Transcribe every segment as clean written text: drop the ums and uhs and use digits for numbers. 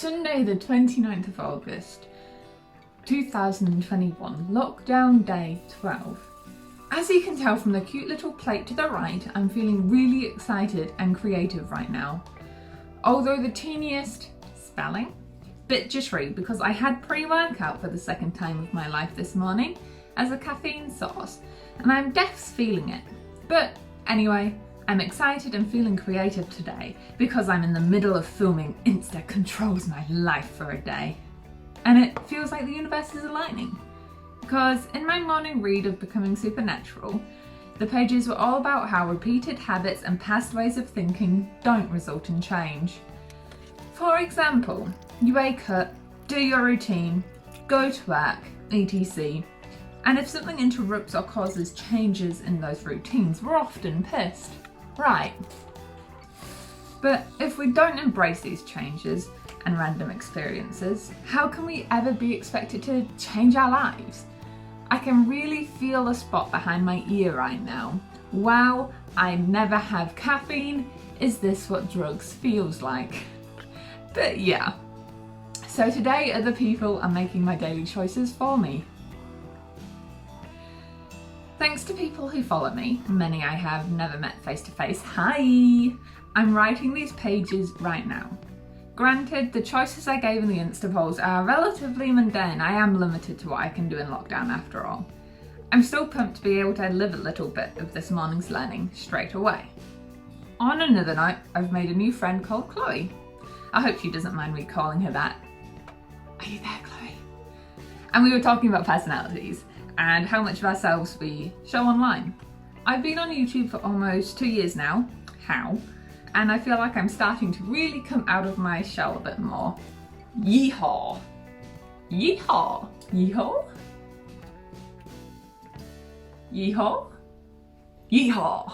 Sunday the 29th of August 2021, lockdown day 12. As you can tell from the cute little plate to the right, I'm feeling really excited and creative right now. Although the teeniest spelling bit jittery because I had pre-workout for the second time of my life this morning as a caffeine source, and I'm definitely feeling it. But anyway, I'm excited and feeling creative today because I'm in the middle of filming Insta controls my life for a day. And it feels like the universe is aligning. Because in my morning read of Becoming Supernatural, the pages were all about how repeated habits and past ways of thinking don't result in change. For example, you wake up, do your routine, go to work, etc. And if something interrupts or causes changes in those routines, we're often pissed. Right. But if we don't embrace these changes and random experiences, how can we ever be expected to change our lives? I can really feel the spot behind my ear right now. Wow, I never have caffeine. Is this what drugs feels like? But yeah. So today other people are making my daily choices for me. Thanks to people who follow me, many I have never met face to face. Hi! I'm writing these pages right now. Granted, the choices I gave in the Insta polls are relatively mundane. I am limited to what I can do in lockdown after all. I'm still pumped to be able to live a little bit of this morning's learning straight away. On another note, I've made a new friend called Chloe. I hope she doesn't mind me calling her that. Are you there, Chloe? And we were talking about personalities and how much of ourselves we show online. I've been on YouTube for almost 2 years now. How? And I feel like I'm starting to really come out of my shell a bit more. Yeehaw! Yeehaw! Yeehaw? Yeehaw? Yeehaw!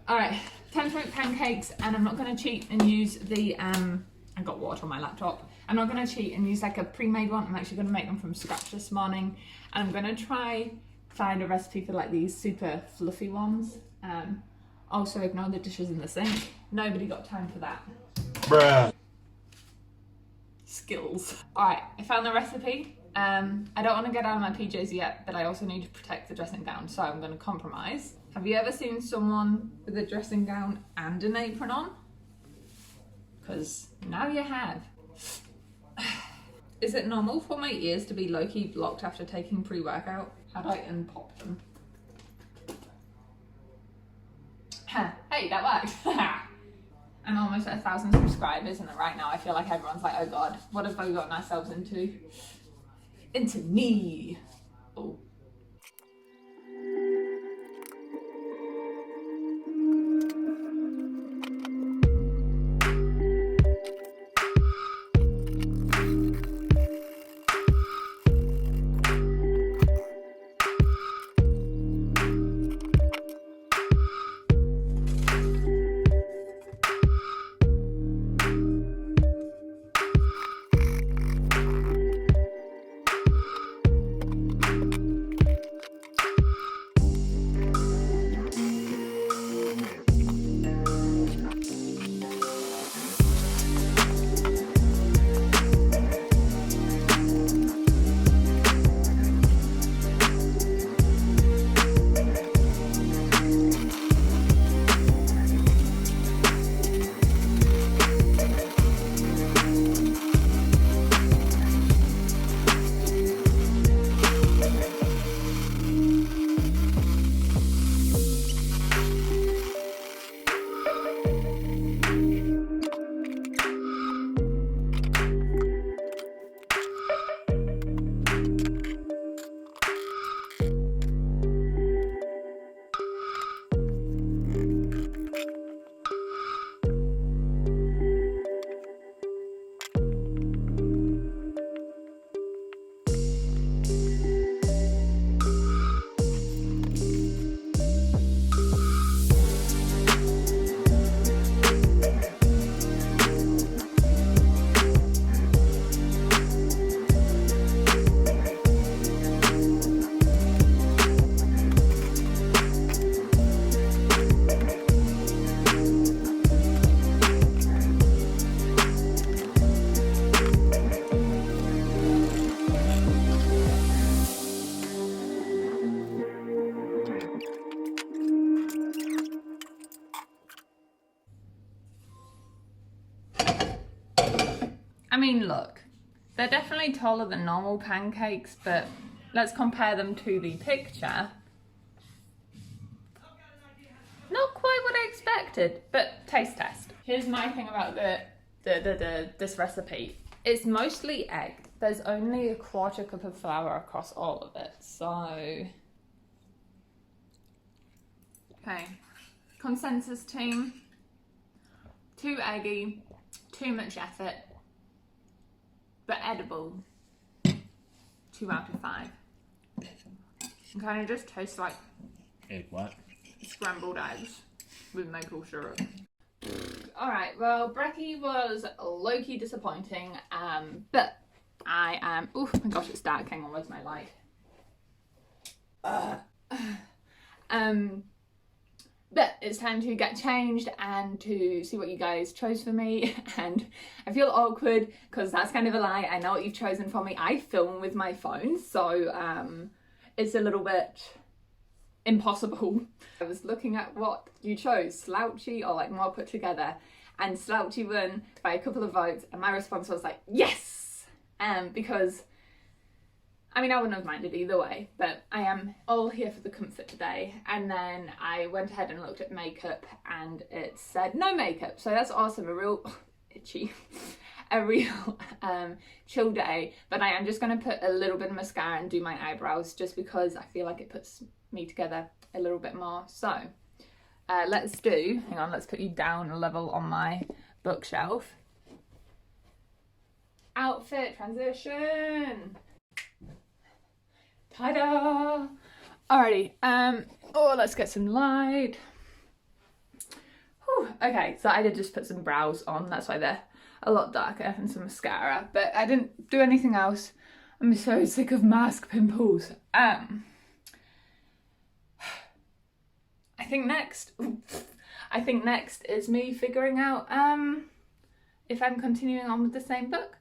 Alright, time to make pancakes, and I'm not going to cheat and use the, I got water on my laptop. I'm not going to cheat and use like a pre-made one. I'm actually going to make them from scratch this morning. And I'm going to try find a recipe for like these super fluffy ones. Also ignore the dishes in the sink. Nobody got time for that. Bruh. Skills. Alright, I found the recipe. I don't want to get out of my PJs yet, but I also need to protect the dressing gown, so I'm going to compromise. Have you ever seen someone with a dressing gown and an apron on? Because now you have. Is it normal for my ears to be low-key blocked after taking pre-workout? How do I unpop them? Hey, that worked. I'm almost at 1,000 subscribers, and right now I feel like everyone's like, oh god, what have we gotten ourselves into? Into me. Oh. mean, look, they're definitely taller than normal pancakes, but let's compare them to the picture. Not quite what I expected, but taste test. Here's my thing about this recipe. It's mostly egg. There's only a 1/4 cup of flour across all of it, so... Okay, consensus team. Too eggy, too much effort, but edible. 2 out of 5. It kind of just tastes like egg what? Scrambled eggs with maple syrup. Alright, well, brekkie was low-key disappointing, but I am... Oh my gosh, it's dark. Hang on, where's my light? But it's time to get changed and to see what you guys chose for me, and I feel awkward because that's kind of a lie. I know what you've chosen for me. I film with my phone, so it's a little bit impossible. I was looking at what you chose, slouchy or like more put together, and slouchy won by a couple of votes, and my response was like, yes! Because I mean, I wouldn't have minded either way, but I am all here for the comfort today. And then I went ahead and looked at makeup and it said no makeup. So that's awesome, a real, itchy, a real chill day. But I am just gonna put a little bit of mascara and do my eyebrows just because I feel like it puts me together a little bit more. So let's put you down a level on my bookshelf. Outfit transition. Ta-da! Alrighty, oh, let's get some light. Whew. Okay, so I did just put some brows on, that's why they're a lot darker, and some mascara, but I didn't do anything else. I'm so sick of mask pimples. I think next is me figuring out if I'm continuing on with the same book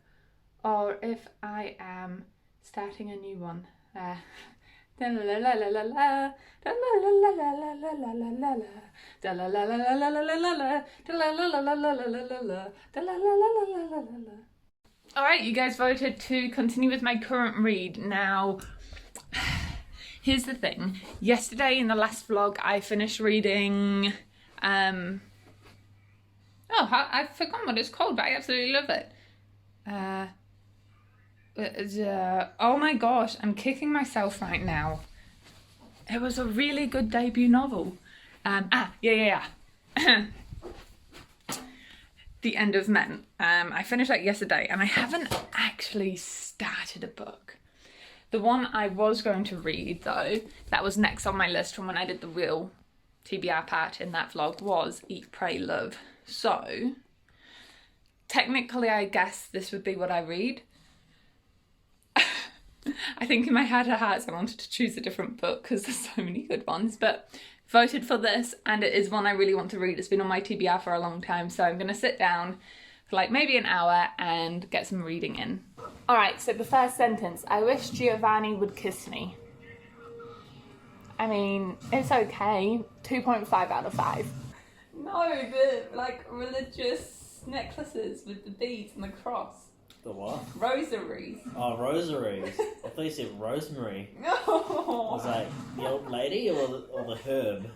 or if I am starting a new one. Alright, you guys voted to continue with my current read. Now, here's the thing. Yesterday in the last vlog, I finished reading... I've forgotten what it's called, but I absolutely love it. Oh my gosh, I'm kicking myself right now. It was a really good debut novel. The End of Men. I finished that yesterday and I haven't actually started a book. The one I was going to read though, that was next on my list from when I did the real TBR part in that vlog, was Eat, Pray, Love. So, technically I guess this would be what I read. I think in my heart of hearts I wanted to choose a different book because there's so many good ones, but voted for this and it is one I really want to read. It's been on my TBR for a long time, so I'm going to sit down for like maybe an hour and get some reading in. Alright, so the first sentence, I wish Giovanni would kiss me. I mean, it's okay. 2.5 out of 5. No, the like religious necklaces with the beads and the cross. The what? Rosaries. Oh, rosaries. I thought you said rosemary. No. I was like, the old lady or the herb?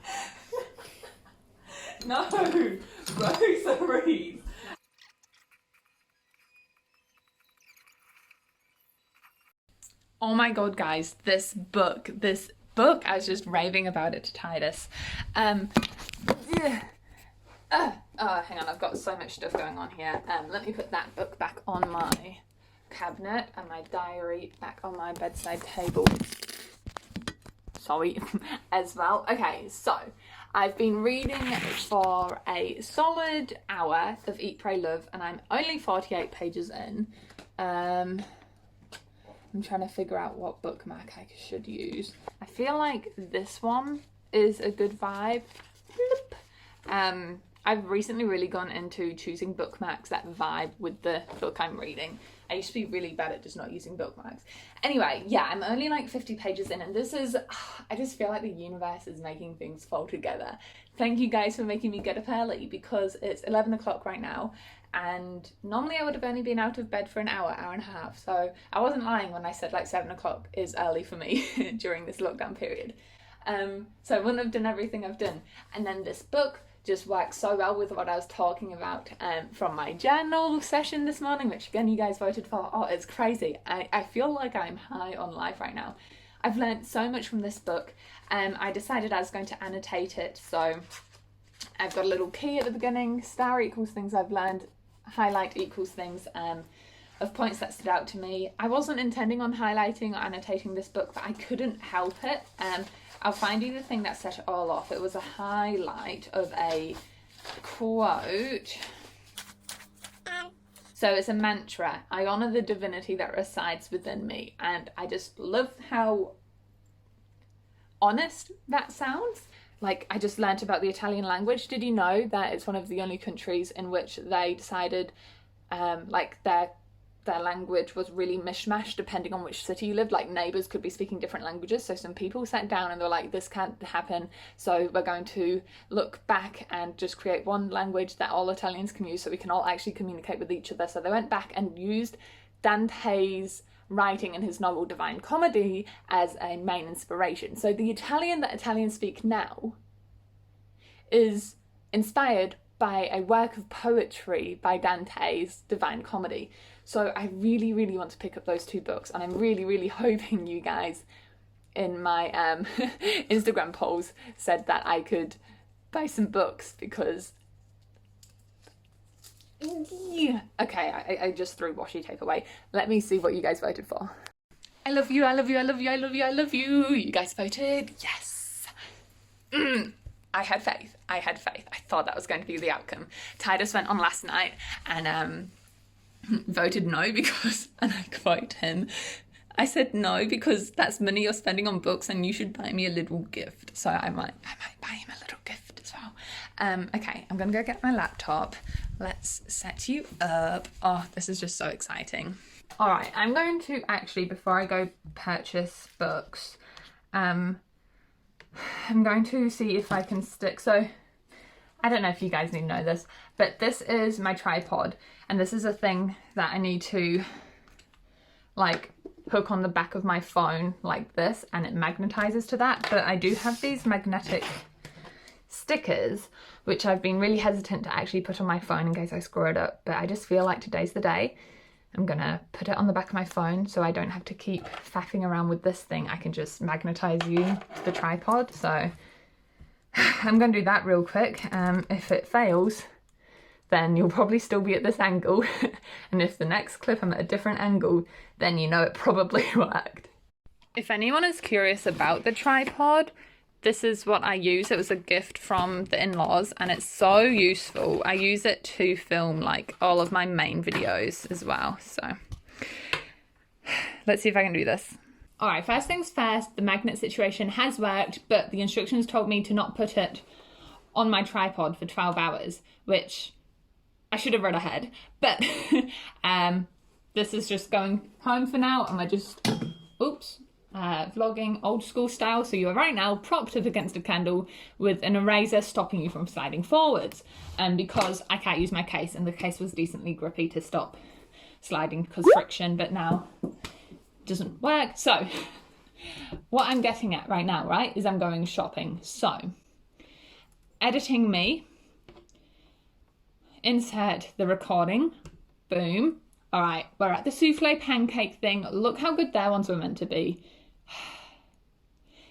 No, rosaries. Oh my god, guys, this book, I was just raving about it to Titus. Hang on, I've got so much stuff going on here. Let me put that book back on my cabinet and my diary back on my bedside table. Sorry, as well. Okay, so I've been reading for a solid hour of Eat, Pray, Love, and I'm only 48 pages in. I'm trying to figure out what bookmark I should use. I feel like this one is a good vibe. I've recently really gone into choosing bookmarks that vibe with the book I'm reading. I used to be really bad at just not using bookmarks. Anyway, yeah, I'm only like 50 pages in, and this is, I just feel like the universe is making things fall together. Thank you guys for making me get up early, because it's 11 o'clock right now, and normally I would have only been out of bed for an hour and a half, so I wasn't lying when I said like 7 o'clock is early for me during this lockdown period. So I wouldn't have done everything I've done. And then this book just works so well with what I was talking about from my journal session this morning, which again you guys voted for. Oh, it's crazy. I feel like I'm high on life right now. I've learned so much from this book. I decided I was going to annotate it, so I've got a little key at the beginning. Star equals things I've learned, highlight equals things of points that stood out to me. I wasn't intending on highlighting or annotating this book, but I couldn't help it. I'll find you the thing that set it all off. It was a highlight of a quote. So it's a mantra. I honour the divinity that resides within me. And I just love how honest that sounds. Like, I just learnt about the Italian language. Did you know that it's one of the only countries in which they decided like their language was really mishmash depending on which city you lived? Like, neighbours could be speaking different languages, so some people sat down and they were like, this can't happen, so we're going to look back and just create one language that all Italians can use so we can all actually communicate with each other. So they went back and used Dante's writing in his novel Divine Comedy as a main inspiration. So the Italian that Italians speak now is inspired by a work of poetry by Dante's Divine Comedy. So I really, really want to pick up those two books, and I'm really, really hoping you guys in my Instagram polls said that I could buy some books, because yeah. Okay, I just threw washi tape away. Let me see what you guys voted for. I love you, I love you, I love you, I love you, I love you. You guys voted yes. I had faith. I had faith. I thought that was going to be the outcome. Titus went on last night and voted no because, and I quote him, I said no because that's money you're spending on books and you should buy me a little gift. So I might buy him a little gift as well. Okay, I'm gonna go get my laptop. Let's set you up. Oh, this is just so exciting. All right, I'm going to actually, before I go purchase books, I'm going to see if I can stick, so I don't know if you guys need to know this, but this is my tripod, and this is a thing that I need to like hook on the back of my phone like this, and it magnetizes to that. But I do have these magnetic stickers which I've been really hesitant to actually put on my phone in case I screw it up, but I just feel like today's the day. I'm gonna put it on the back of my phone so I don't have to keep faffing around with this thing. I can just magnetize you to the tripod. So I'm gonna do that real quick. If it fails, then you'll probably still be at this angle. And if the next clip I'm at a different angle, then you know it probably worked. If anyone is curious about the tripod, this is what I use. It was a gift from the in-laws and it's so useful. I use it to film like all of my main videos as well. So let's see if I can do this. All right, first things first, the magnet situation has worked, but the instructions told me to not put it on my tripod for 12 hours, which I should have read ahead. But this is just going home for now, and we're just, oops, vlogging old school style. So you are right now propped up against a candle with an eraser stopping you from sliding forwards. And because I can't use my case, and the case was decently grippy to stop sliding because friction, but now doesn't work. So what I'm getting at right now, right, is I'm going shopping. So editing me, insert the recording, boom. All right, we're at the souffle pancake thing. Look how good their ones were meant to be.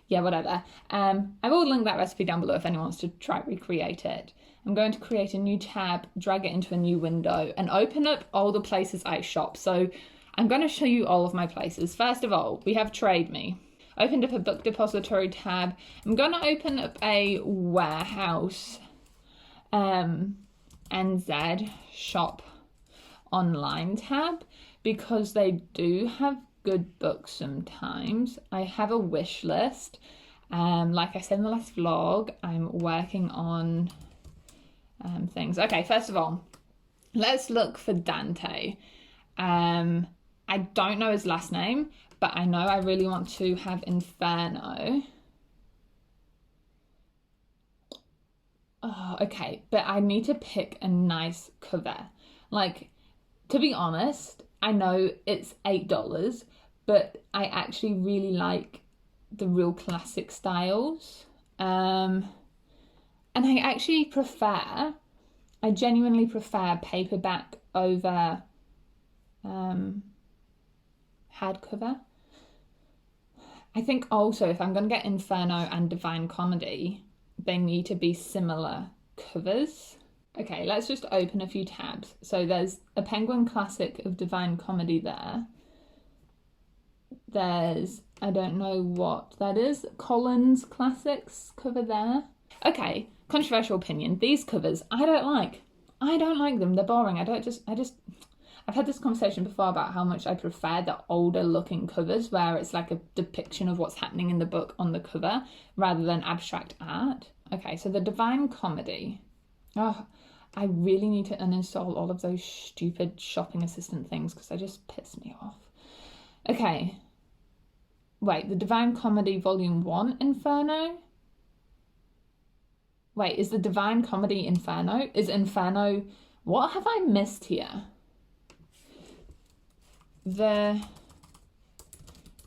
Yeah, whatever. I will link that recipe down below if anyone wants to try recreate it. I'm going to create a new tab, drag it into a new window, and open up all the places I shop. So I'm going to show you all of my places. First of all, we have Trade Me. Opened up a book depository tab. I'm going to open up a warehouse NZ shop online tab because they do have good books sometimes. I have a wish list. Like I said in the last vlog, I'm working on things. Okay, first of all, let's look for Dante. I don't know his last name, but I know I really want to have Inferno. Oh, okay, but I need to pick a nice cover. Like, to be honest, I know it's $8, but I actually really like the real classic styles. And I genuinely prefer paperback over hardcover. I think also if I'm going to get Inferno and Divine Comedy, they need to be similar covers. Okay, let's just open a few tabs. So there's a Penguin Classic of Divine Comedy there. There's, I don't know what that is, Collins Classics cover there. Okay, controversial opinion. These covers, I don't like. I don't like them. They're boring. I've had this conversation before about how much I prefer the older looking covers where it's like a depiction of what's happening in the book on the cover rather than abstract art. Okay, so the Divine Comedy. Oh, I really need to uninstall all of those stupid shopping assistant things because they just piss me off. Okay. Wait, the Divine Comedy Volume 1 Inferno? Wait, is the Divine Comedy Inferno? Is Inferno... What have I missed here? The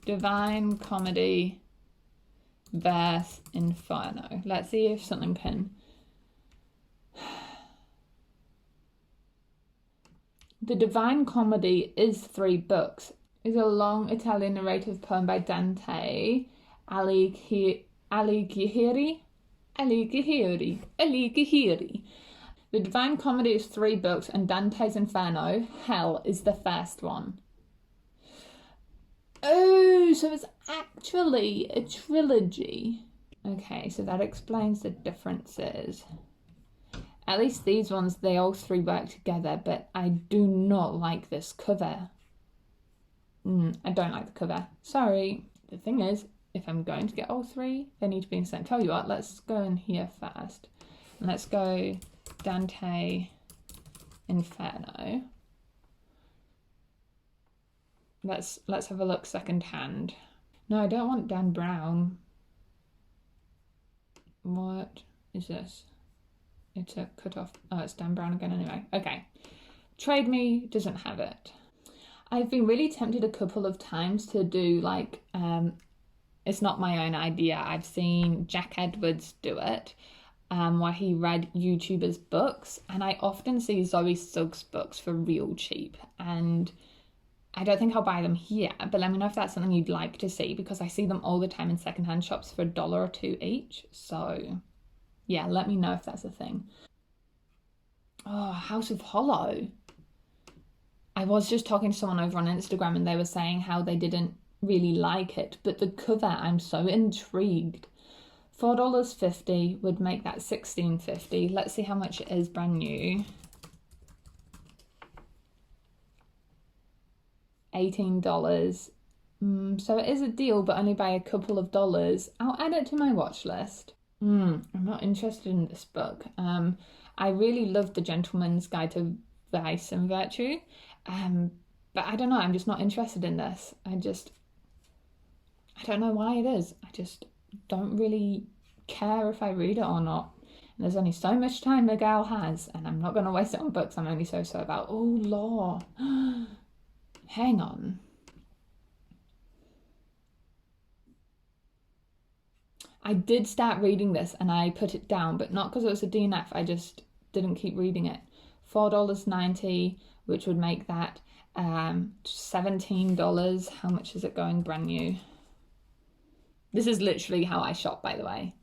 Divine Comedy verse Inferno. Let's see if something can... The Divine Comedy is 3 books. It's a long Italian narrative poem by Dante Alighieri. The Divine Comedy is 3 books and Dante's Inferno, Hell, is the first one. Oh, so it's actually a trilogy. Okay, so that explains the differences. At least these ones, they all 3 work together, but I do not like this cover. I don't like the cover. Sorry. The thing is, if I'm going to get all 3, they need to be in the same. Tell you what, let's go in here first. And let's go Dante Inferno. Let's have a look secondhand. No, I don't want Dan Brown. What is this? It's a cut-off. Oh, it's Dan Brown again anyway. Okay. Trade Me doesn't have it. I've been really tempted a couple of times to do like, it's not my own idea. I've seen Jack Edwards do it, where he read YouTubers' books, and I often see Zoe Suggs' books for real cheap, and I don't think I'll buy them here, but let me know if that's something you'd like to see, because I see them all the time in secondhand shops for $1 or $2 each, so yeah, let me know if that's a thing. Oh, House of Hollow. I was just talking to someone over on Instagram and they were saying how they didn't really like it, but the cover, I'm so intrigued. $4.50 would make that $16.50. Let's see how much it is brand new. $18. So it is a deal, but only by a couple of dollars. I'll add it to my watch list. I'm not interested in this book. I really loved The Gentleman's Guide to Vice and Virtue. But I don't know, I'm just not interested in this. I don't know why it is. I just don't really care if I read it or not. And there's only so much time the gal has, and I'm not going to waste it on books I'm only so about. Oh, law. Hang on. I did start reading this and I put it down, but not because it was a DNF, I just didn't keep reading it. $4.90, which would make that $17. How much is it going brand new? This is literally how I shop, by the way.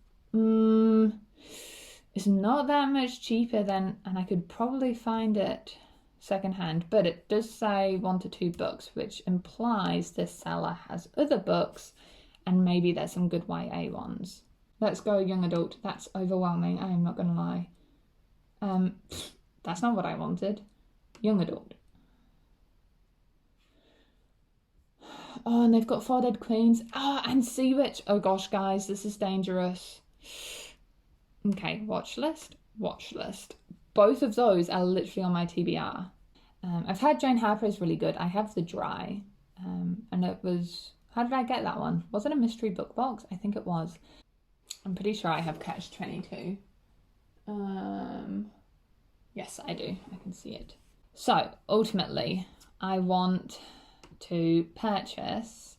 It's not that much cheaper than, and I could probably find it secondhand, but it does say 1 to 2 books, which implies this seller has other books and maybe there's some good YA ones. Let's go young adult. That's overwhelming, I am not gonna lie. That's not what I wanted. Young adult. Oh, and they've got 4 Dead Queens. Oh, and Sea Witch. Oh gosh, guys, this is dangerous. Okay, watch list. Both of those are literally on my TBR. I've had Jane Harper is really good. I have The Dry, and it was, how did I get that one? Was it a mystery book box? I think it was. I'm pretty sure I have Catch 22. Yes, I do. I can see it. So ultimately, I want to purchase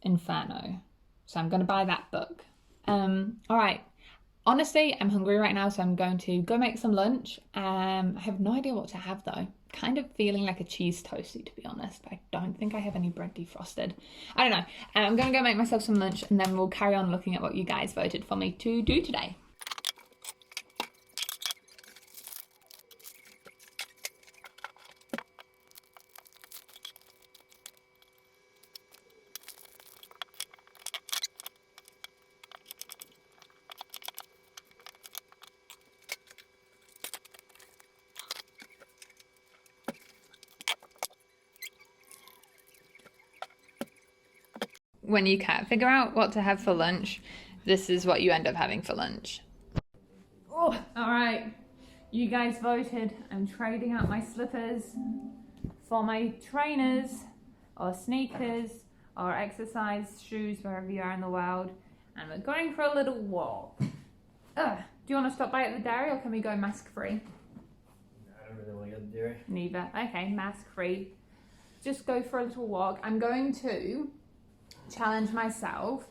Inferno. So I'm going to buy that book. All right. Honestly, I'm hungry right now, so I'm going to go make some lunch. I have no idea what to have though. Kind of feeling like a cheese toasty, to be honest. I don't think I have any bread defrosted. I don't know. I'm going to go make myself some lunch, and then we'll carry on looking at what you guys voted for me to do today. When you can't figure out what to have for lunch, this is what you end up having for lunch. Oh, all right. You guys voted. I'm trading out my slippers for my trainers or sneakers or exercise shoes wherever you are in the world. And we're going for a little walk. Do you want to stop by at the dairy, or can we go mask free? I don't really want to go to the dairy. Neither. Okay, mask free. Just go for a little walk. I'm going to challenge myself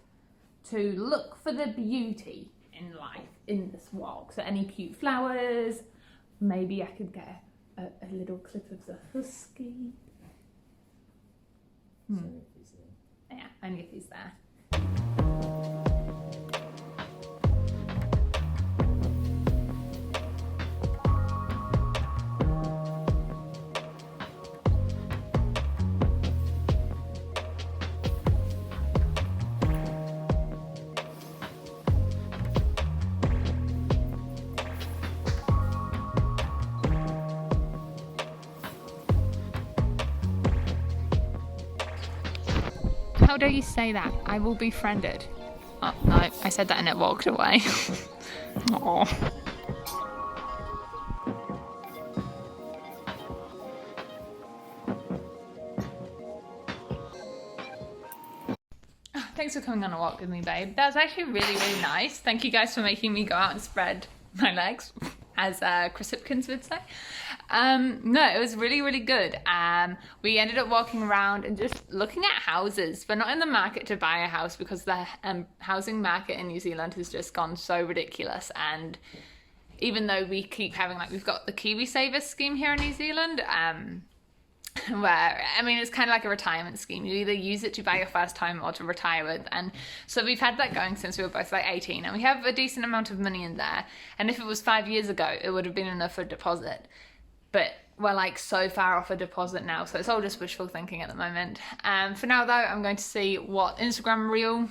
to look for the beauty in life in this walk. So any cute flowers, maybe I could get a little clip of the husky. Yeah, only if he's there. How dare you say that? I will be friended. Oh, no, I said that and it walked away. Aww. Thanks for coming on a walk with me, babe. That was actually really, really nice. Thank you guys for making me go out and spread my legs, as Chris Hipkins would say. No, it was really, really good. We ended up walking around and just looking at houses. We're not in the market to buy a house because the housing market in New Zealand has just gone so ridiculous. And even though we keep having, like, we've got the Kiwi Savers scheme here in New Zealand, where, I mean, it's kind of like a retirement scheme. You either use it to buy your first home or to retire with. And so we've had that going since we were both like 18, and we have a decent amount of money in there. And if it was 5 years ago, it would have been enough for a deposit. But we're like so far off a deposit now, so it's all just wishful thinking at the moment. For now though, I'm going to see what Instagram reel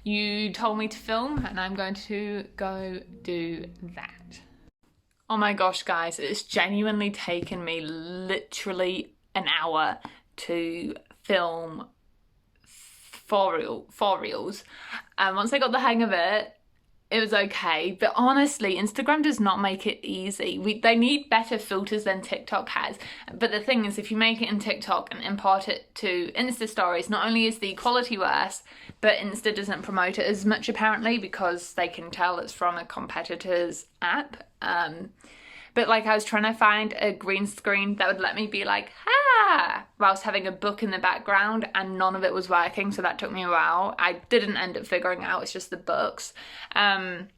you told me to film, and I'm going to go do that. Oh my gosh, guys, it's genuinely taken me literally an hour to film four reels. Once I got the hang of it, it was okay, but honestly, Instagram does not make it easy. They need better filters than TikTok has. But the thing is, if you make it in TikTok and import it to Insta stories, not only is the quality worse, but Insta doesn't promote it as much apparently because they can tell it's from a competitor's app. But like, I was trying to find a green screen that would let me be like, ah, whilst having a book in the background, and none of it was working, so that took me a while. I didn't end up figuring out it's just the books. But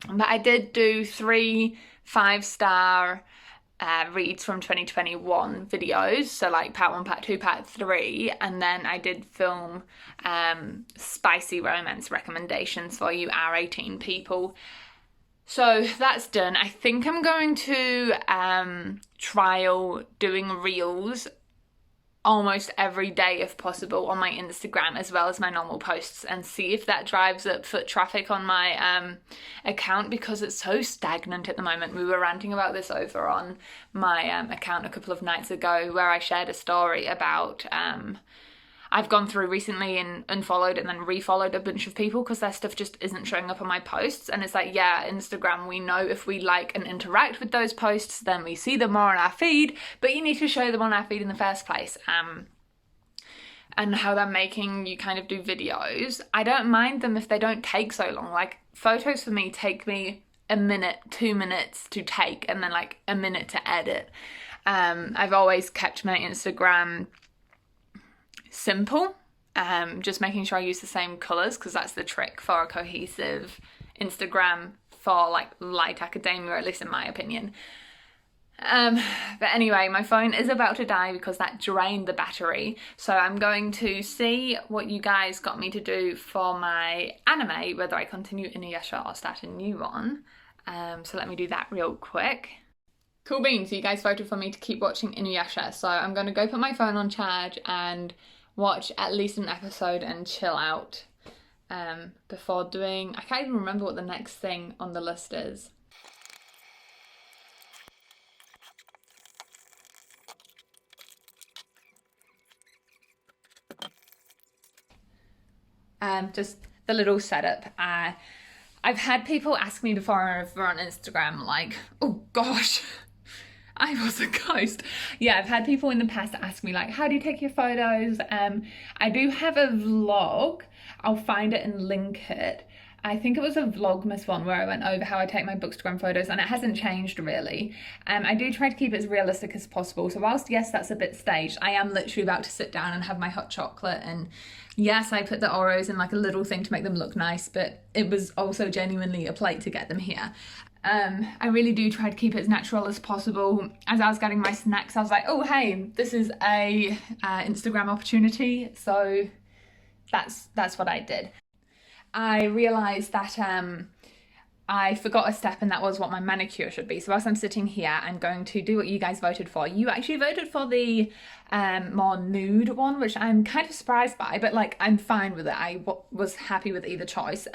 I did do 3 5-star reads from 2021 videos, so like part 1, part 2, part 3, and then I did film spicy romance recommendations for you R18 people. So that's done. I think I'm going to trial doing reels almost every day if possible on my Instagram as well as my normal posts, and see if that drives up foot traffic on my account, because it's so stagnant at the moment. We were ranting about this over on my account a couple of nights ago, where I shared a story about I've gone through recently and unfollowed and then refollowed a bunch of people because their stuff just isn't showing up on my posts. And it's like, yeah, Instagram, we know if we like and interact with those posts, then we see them more on our feed, but you need to show them on our feed in the first place. And how they're making you kind of do videos, I don't mind them if they don't take so long. Like, photos for me take me a minute, 2 minutes to take, and then like a minute to edit. I've always kept my Instagram simple, just making sure I use the same colours, because that's the trick for a cohesive Instagram for like light academia, or at least in my opinion. But anyway, my phone is about to die because that drained the battery, so I'm going to see what you guys got me to do for my anime, whether I continue Inuyasha or start a new one. So let me do that real quick. Cool beans, so you guys voted for me to keep watching Inuyasha, so I'm going to go put my phone on charge and watch at least an episode and chill out before doing, I can't even remember what the next thing on the list is. Just the little setup. I've had people ask me before over on Instagram, like, oh gosh, I was a ghost. Yeah, I've had people in the past ask me, like, how do you take your photos? I do have a vlog. I'll find it and link it. I think it was a Vlogmas one where I went over how I take my Bookstagram photos, and it hasn't changed really. I do try to keep it as realistic as possible. So whilst, yes, that's a bit staged, I am literally about to sit down and have my hot chocolate. And yes, I put the Oreos in like a little thing to make them look nice, but it was also genuinely a plate to get them here. I really do try to keep it as natural as possible. As I was getting my snacks, I was like, oh, hey, this is a Instagram opportunity. So that's what I did. I realised that I forgot a step, and that was what my manicure should be. So whilst I'm sitting here, I'm going to do what you guys voted for. You actually voted for the more nude one, which I'm kind of surprised by, but like I'm fine with it. I was happy with either choice.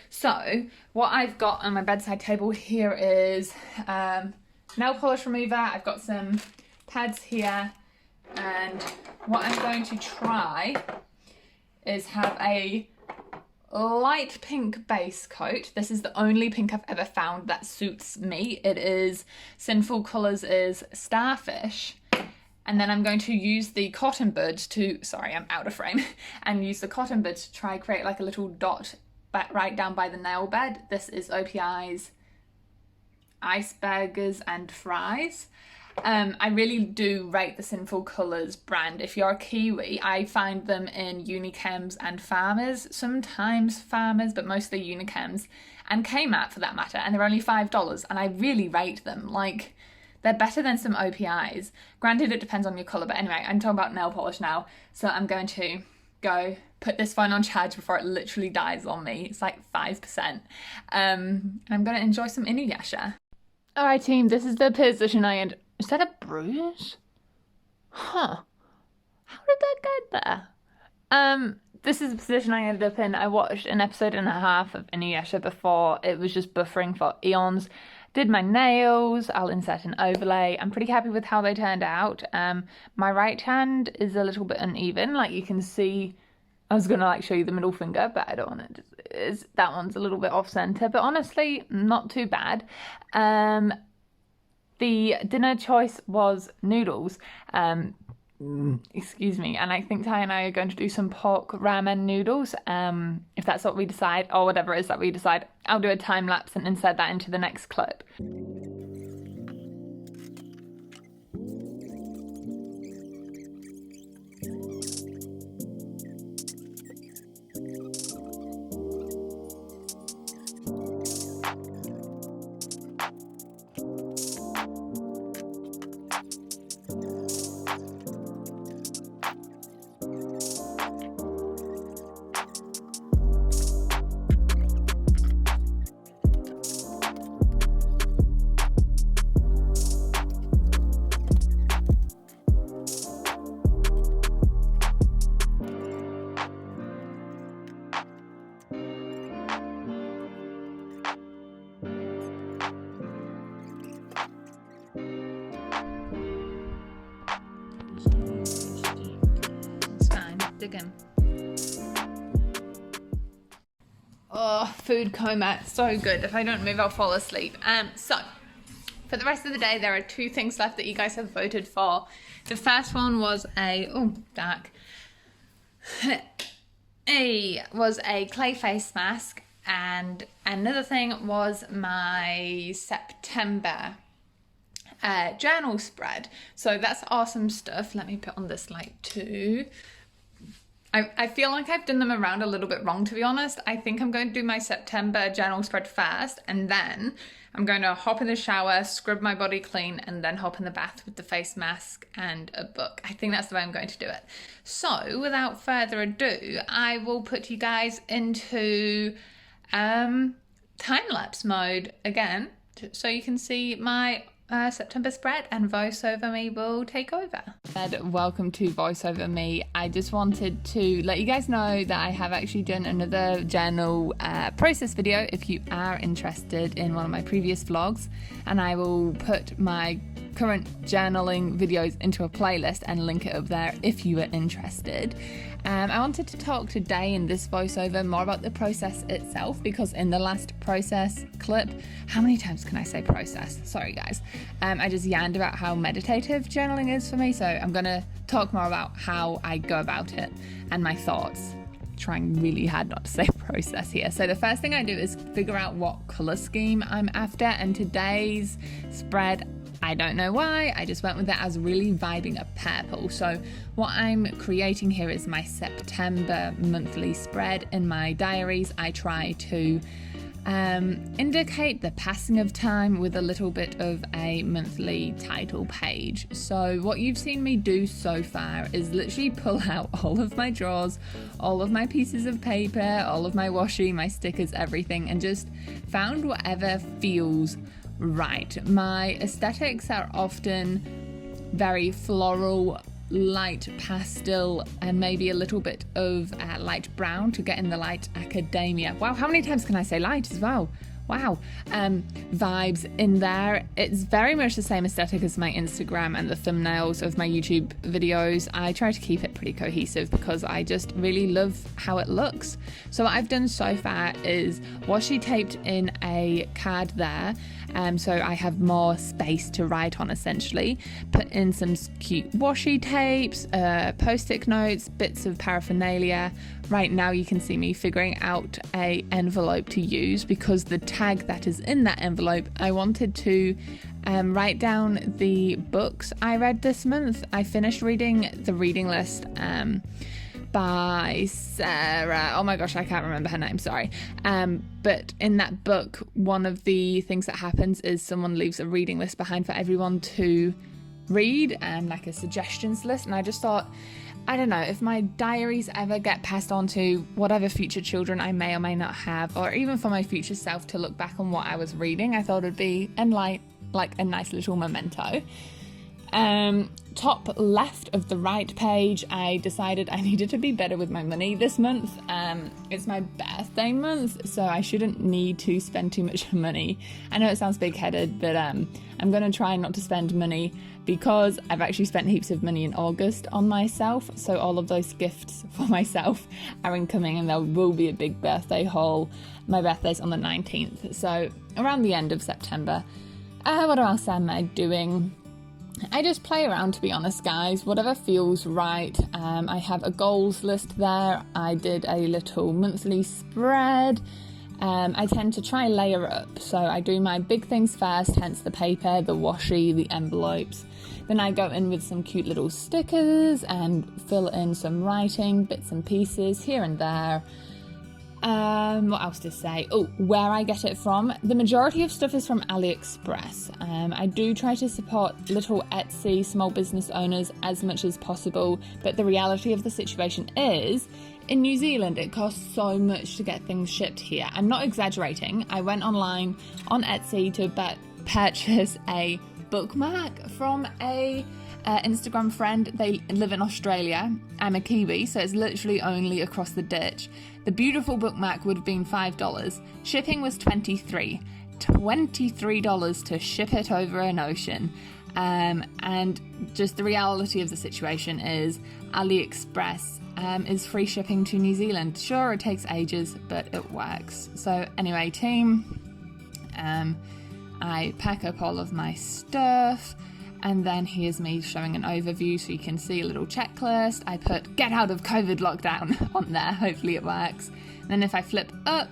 So what I've got on my bedside table here is nail polish remover. I've got some pads here, and what I'm going to try is have a light pink base coat. This is the only pink I've ever found that suits me. It is Sinful Colours is Starfish. And then I'm going to use the cotton buds to, sorry, I'm out of frame, and use the cotton buds to try create like a little dot right down by the nail bed. This is OPI's Icebergers and Fries. I really do rate the Sinful Colours brand. If you're a Kiwi, I find them in Unichems and Farmers, sometimes Farmers, but mostly Unichems, and Kmart for that matter, and they're only $5, and I really rate them. Like, they're better than some OPIs. Granted, it depends on your colour, but anyway, I'm talking about nail polish now, so I'm going to go put this phone on charge before it literally dies on me. It's like 5%. And I'm going to enjoy some Inuyasha. Alright team, this is the position I end. Is that a bruise? Huh. How did that get there? This is the position I ended up in. I watched an episode and a half of Inuyasha before. It was just buffering for eons. Did my nails. I'll insert an overlay. I'm pretty happy with how they turned out. My right hand is a little bit uneven. Like you can see, I was going to like show you the middle finger, but I don't want it. That one's a little bit off center, but honestly, not too bad. The dinner choice was noodles, excuse me, and I think Ty and I are going to do some pork ramen noodles, if that's what we decide, or whatever it is that we decide. I'll do a time lapse and insert that into the next clip. digging. Oh, food coma, so good. If I don't move, I'll fall asleep. So, for the rest of the day, there are 2 things left that you guys have voted for. The first one was dark. was a clay face mask, and another thing was my September journal spread. So that's awesome stuff. Let me put on this light too. I feel like I've done them around a little bit wrong, to be honest. I think I'm going to do my September journal spread first, and then I'm going to hop in the shower, scrub my body clean, and then hop in the bath with the face mask and a book. I think that's the way I'm going to do it. So without further ado, I will put you guys into time-lapse mode again, so you can see my September spread, and voiceover me will take over. Welcome to voiceover me. I just wanted to let you guys know that I have actually done another journal process video if you are interested in one of my previous vlogs, and I will put my current journaling videos into a playlist and link it up there if you are interested. I wanted to talk today in this voiceover more about the process itself, because in the last process clip, how many times can I say process? Sorry guys. I just yawned about how meditative journaling is for me, so I'm going to talk more about how I go about it and my thoughts. Trying really hard not to say process here. So the first thing I do is figure out what colour scheme I'm after, and today's spread, I don't know why, I just went with it as really vibing a purple. So what I'm creating here is my September monthly spread. In my diaries, I try to indicate the passing of time with a little bit of a monthly title page. So what you've seen me do so far is literally pull out all of my drawers, all of my pieces of paper, all of my washi, my stickers, everything, and just found whatever feels right. My aesthetics are often very floral, light pastel, and maybe a little bit of light brown to get in the light academia. Wow, how many times can I say light as well? Wow. Vibes in there. It's very much the same aesthetic as my Instagram and the thumbnails of my YouTube videos. I try to keep it pretty cohesive because I just really love how it looks. So what I've done so far is washi taped in a card there, so I have more space to write on essentially. Put in some cute washi tapes, post-it notes, bits of paraphernalia. Right now you can see me figuring out a envelope to use, because the tag that is in that envelope, I wanted to write down the books I read this month. I finished reading the reading list by Sarah. Oh my gosh, I can't remember her name, sorry. But in that book, one of the things that happens is someone leaves a reading list behind for everyone to read, like a suggestions list. And I just thought, I don't know, if my diaries ever get passed on to whatever future children I may or may not have, or even for my future self to look back on what I was reading, I thought it'd be like a nice little memento. Top left of the right page, I decided I needed to be better with my money this month. It's my birthday month, so I shouldn't need to spend too much money. I know it sounds big-headed, but I'm going to try not to spend money, because I've actually spent heaps of money in August on myself, so all of those gifts for myself are incoming, and there will be a big birthday haul. My birthday's on the 19th, so around the end of September. What else am I doing? I just play around, to be honest, guys, whatever feels right. I have a goals list there. I did a little monthly spread. I tend to try layer up, so I do my big things first, hence the paper, the washi, the envelopes. Then I go in with some cute little stickers and fill in some writing, bits and pieces here and there. What else to say? Oh, where I get it from. The majority of stuff is from AliExpress. I do try to support little Etsy small business owners as much as possible, but the reality of the situation is, in New Zealand, it costs so much to get things shipped here. I'm not exaggerating. I went online on Etsy to purchase a bookmark from a Instagram friend. They live in Australia. I'm a Kiwi, so it's literally only across the ditch. The beautiful bookmark would have been $5. Shipping was $23 to ship it over an ocean. And just the reality of the situation is AliExpress is free shipping to New Zealand. Sure, it takes ages, but it works. So anyway, team, I pack up all of my stuff, and then here's me showing an overview so you can see a little checklist. I put get out of COVID lockdown on there, hopefully it works. And then if I flip up,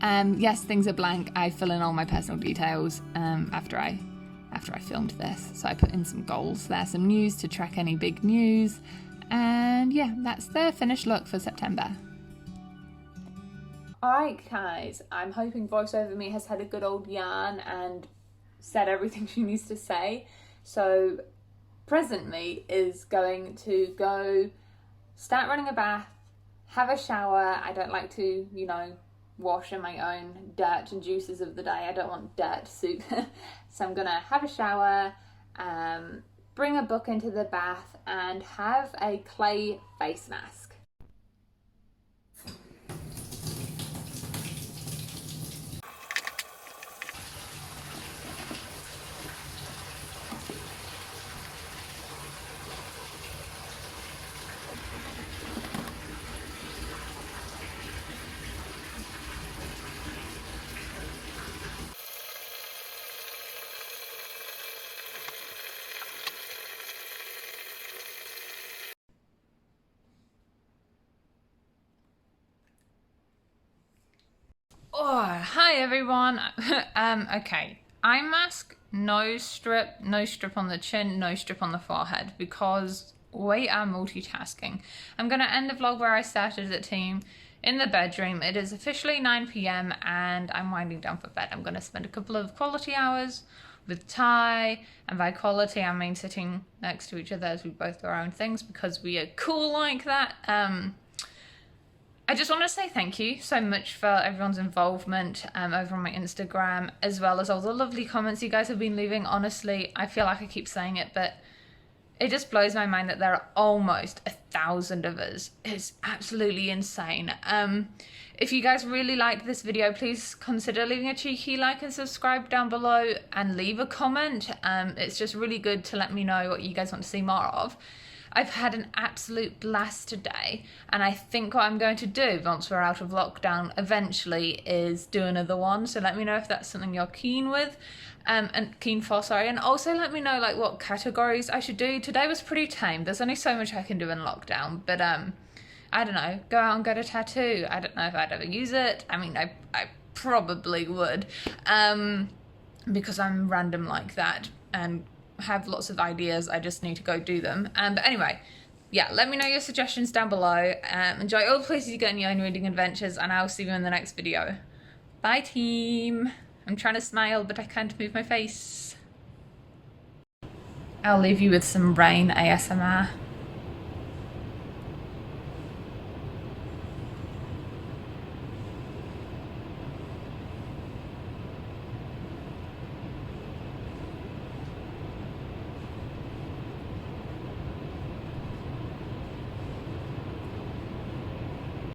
yes, things are blank. I fill in all my personal details after I filmed this. So I put in some goals there, some news to track any big news. And yeah, that's the finished look for September. Alright guys, I'm hoping VoiceOver Me has had a good old yarn and said everything she needs to say. So present me is going to go start running a bath, have a shower. I don't like to, you know, wash in my own dirt and juices of the day. I don't want dirt soup. So I'm gonna have a shower, bring a book into the bath, and have a clay face mask. Oh, hi everyone. Okay, eye mask, nose strip on the chin, nose strip on the forehead, because we are multitasking. I'm going to end the vlog where I started the team, in the bedroom. It is officially 9 p.m. and I'm winding down for bed. I'm going to spend a couple of quality hours with Ty, and by quality I mean sitting next to each other as we both do our own things, because we are cool like that. I just want to say thank you so much for everyone's involvement over on my Instagram, as well as all the lovely comments you guys have been leaving. Honestly, I feel like I keep saying it, but it just blows my mind that there are almost 1,000 of us. It's absolutely insane. If you guys really liked this video, please consider leaving a cheeky like and subscribe down below, and leave a comment. It's just really good to let me know what you guys want to see more of. I've had an absolute blast today, and I think what I'm going to do once we're out of lockdown eventually is do another one. So let me know if that's something you're keen with, and keen for, sorry. And also let me know like what categories I should do. Today was pretty tame. There's only so much I can do in lockdown, but I don't know, go out and get a tattoo. I don't know if I'd ever use it. I mean, I probably would, because I'm random like that and have lots of ideas. I just need to go do them. But anyway, yeah, let me know your suggestions down below. Enjoy all the places you go in your own reading adventures, and I'll see you in the next video. Bye team. I'm trying to smile, but I can't move my face. I'll leave you with some rain ASMR.